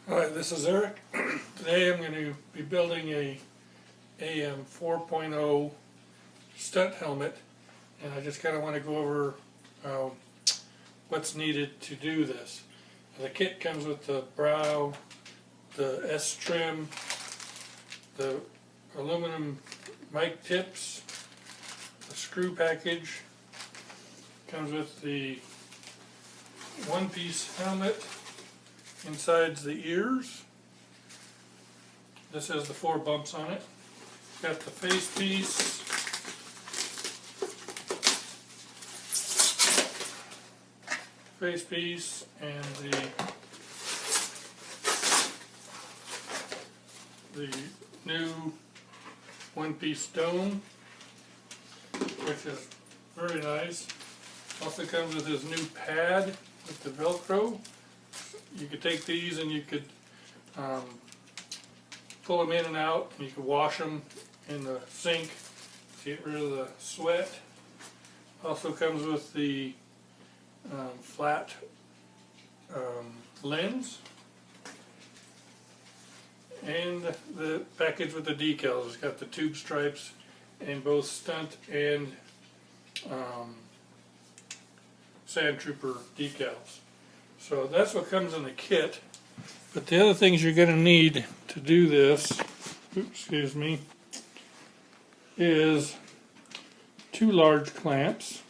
Hi, this is Eric. Today I'm going to be building a AM 4.0 stunt helmet, and I just kind of want to go over what's needed to do this. The kit comes with the brow, the S trim, the aluminum mic tips, the screw package, comes with the one-piece helmet. Inside the ears. This has the 4 bumps on it. Got the face piece. And the new one-piece dome, which is very nice. Also comes with this new pad with the Velcro. You could take these and you could pull them in and out, and you could wash them in the sink to get rid of the sweat. Also comes with the flat lens, and the package with the decals. It's got the tube stripes and both stunt and sand trooper decals. So that's what comes in the kit. But the other things you're going to need to do this, is 2 large clamps,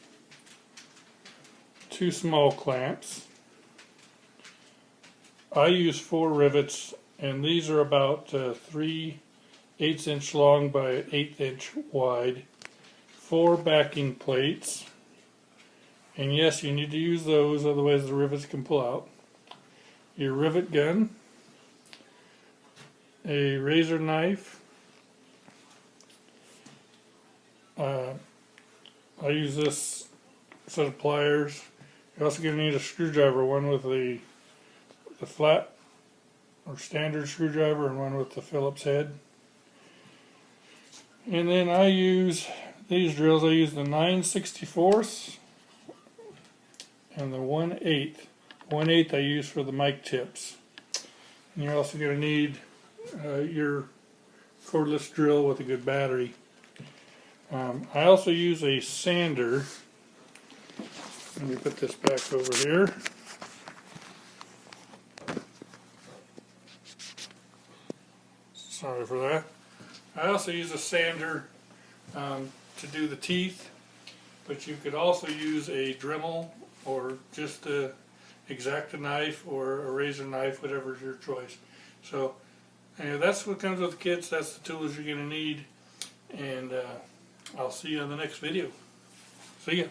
2 small clamps. I use 4 rivets, and these are about 3/8 inch long by 1/8 inch wide. 4 backing plates. And yes, you need to use those, otherwise the rivets can pull out. Your rivet gun, a razor knife. I use this set of pliers. You're also going to need a screwdriver, one with the flat or standard screwdriver and one with the Phillips head. And then I use these drills. I use the 9/64 and the 1/8. 1/8 I use for the mic tips. And you're also going to need your cordless drill with a good battery. I also use a sander. Let me put this back over here. Sorry for that. I also use a sander to do the teeth, but you could also use a Dremel or just a X-Acto knife or a razor knife, whatever's your choice. So that's what comes with the kits. That's the tools you're going to need, and I'll see you on the next video. See ya.